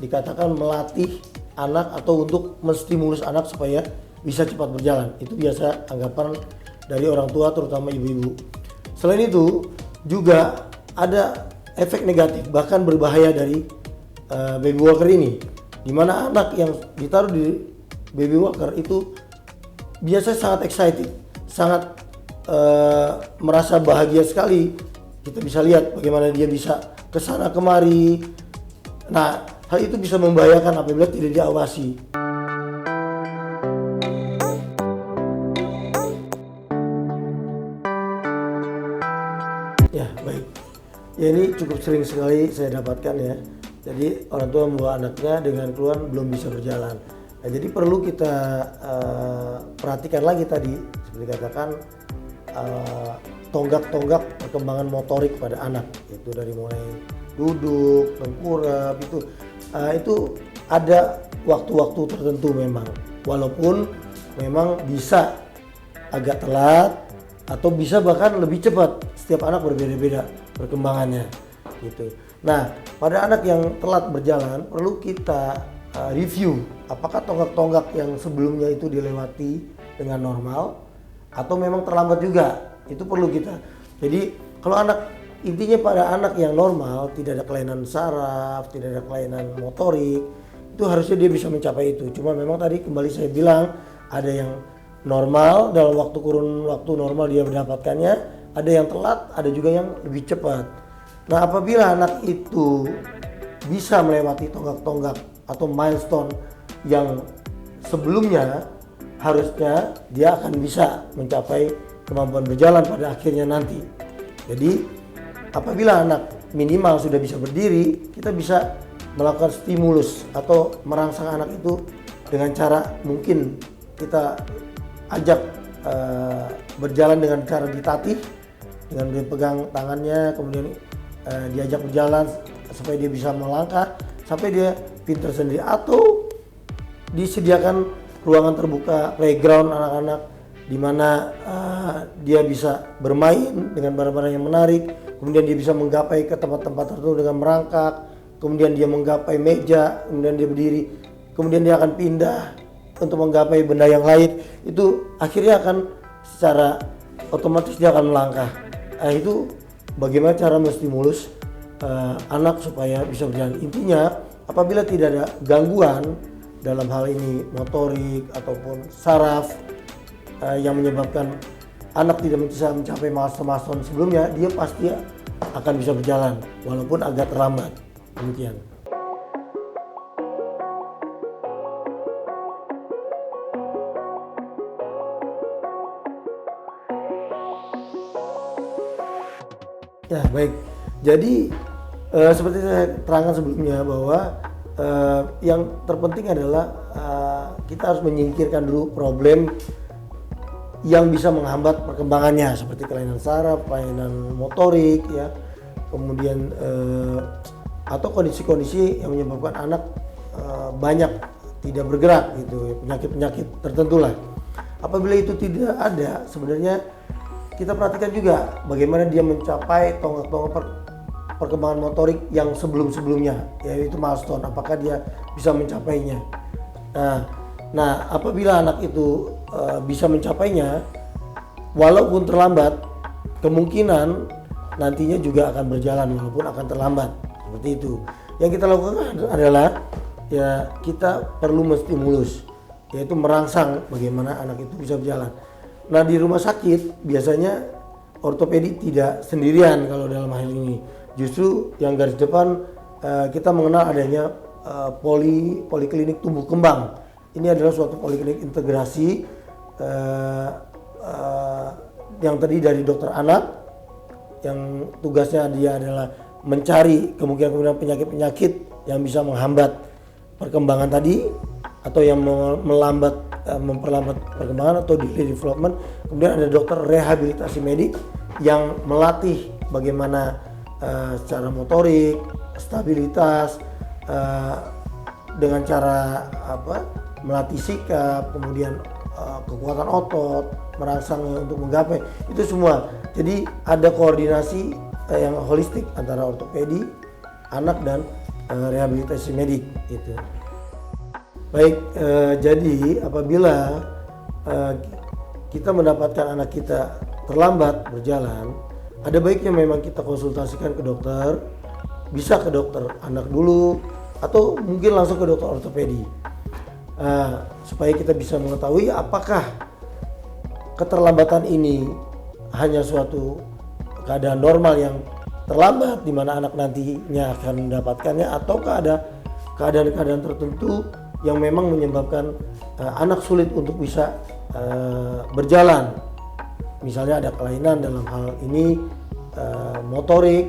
dikatakan melatih anak atau untuk menstimulus anak supaya bisa cepat berjalan. Itu biasa anggapan dari orang tua terutama ibu-ibu. Selain itu juga ada efek negatif bahkan berbahaya dari baby walker ini, di mana anak yang ditaruh di baby walker itu biasanya sangat excited, sangat merasa bahagia sekali. Kita bisa lihat bagaimana dia bisa kesana kemari. Nah, hal itu bisa membahayakan apabila tidak diawasi. Ya, baik. Ya, ini cukup sering sekali saya dapatkan ya. Jadi orang tua membawa anaknya dengan keluhan belum bisa berjalan. Nah, jadi perlu kita perhatikan lagi tadi, seperti katakan tonggak-tonggak perkembangan motorik pada anak, itu dari mulai duduk, tengkurap, itu ada waktu-waktu tertentu memang, walaupun memang bisa agak telat atau bisa bahkan lebih cepat. Setiap anak berbeda-beda perkembangannya gitu. Nah, pada anak yang telat berjalan perlu kita review apakah tonggak-tonggak yang sebelumnya itu dilewati dengan normal atau memang terlambat juga. Itu perlu kita. Jadi kalau intinya pada anak yang normal, tidak ada kelainan saraf, tidak ada kelainan motorik, itu harusnya dia bisa mencapai itu. Cuma memang tadi kembali saya bilang ada yang normal, dalam kurun waktu normal dia mendapatkannya, ada yang telat, ada juga yang lebih cepat. Nah, apabila anak itu bisa melewati tonggak-tonggak atau milestone yang sebelumnya, harusnya dia akan bisa mencapai kemampuan berjalan pada akhirnya nanti. Jadi apabila anak minimal sudah bisa berdiri, kita bisa melakukan stimulus atau merangsang anak itu dengan cara mungkin kita ajak berjalan dengan cara ditatih, dengan dipegang tangannya, kemudian diajak berjalan supaya dia bisa melangkah sampai dia pintar sendiri, atau disediakan ruangan terbuka playground anak-anak di mana dia bisa bermain dengan barang-barang yang menarik, kemudian dia bisa menggapai ke tempat-tempat tertentu dengan merangkak, kemudian dia menggapai meja, kemudian dia berdiri, kemudian dia akan pindah untuk menggapai benda yang lain. Itu akhirnya akan secara otomatis dia akan melangkah. Nah, itu bagaimana cara menstimulus anak supaya bisa berjalan. Intinya apabila tidak ada gangguan dalam hal ini motorik ataupun saraf yang menyebabkan anak tidak bisa mencapai milestone sebelumnya, dia pasti akan bisa berjalan walaupun agak terlambat. Demikian. Ya, baik. Jadi seperti saya terangkan sebelumnya bahwa yang terpenting adalah kita harus menyingkirkan dulu problem yang bisa menghambat perkembangannya, seperti kelainan saraf, kelainan motorik, ya, kemudian atau kondisi-kondisi yang menyebabkan anak banyak tidak bergerak gitu, penyakit-penyakit tertentu lah. Apabila itu tidak ada, sebenarnya kita perhatikan juga bagaimana dia mencapai tonggak-tonggak perkembangan motorik yang sebelum-sebelumnya, yaitu milestone, apakah dia bisa mencapainya. Nah, apabila anak itu bisa mencapainya, walaupun terlambat, kemungkinan nantinya juga akan berjalan walaupun akan terlambat, seperti itu. Yang kita lakukan adalah ya kita perlu menstimulus, yaitu merangsang bagaimana anak itu bisa berjalan. Nah, di rumah sakit biasanya ortopedi tidak sendirian kalau dalam hal ini. Justru yang garis depan kita mengenal adanya poliklinik tumbuh kembang. Ini adalah suatu poliklinik integrasi yang terdiri dari dokter anak yang tugasnya dia adalah mencari kemungkinan penyakit-penyakit yang bisa menghambat perkembangan tadi atau yang memperlambat perkembangan atau delay development. Kemudian ada dokter rehabilitasi medik yang melatih bagaimana secara motorik, stabilitas, dengan cara melatih sikap, kemudian kekuatan otot, merangsang untuk menggapai itu semua. Jadi ada koordinasi yang holistik antara ortopedi, anak dan rehabilitasi medik gitu. Baik, jadi apabila kita mendapatkan anak kita terlambat berjalan, ada baiknya memang kita konsultasikan ke dokter, bisa ke dokter anak dulu atau mungkin langsung ke dokter ortopedi, supaya kita bisa mengetahui apakah keterlambatan ini hanya suatu keadaan normal yang terlambat di mana anak nantinya akan mendapatkannya, ataukah ada keadaan-keadaan tertentu yang memang menyebabkan anak sulit untuk bisa berjalan. Misalnya ada kelainan dalam hal ini motorik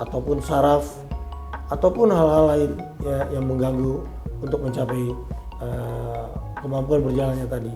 ataupun saraf ataupun hal-hal lain ya, yang mengganggu untuk mencapai kemampuan berjalannya tadi.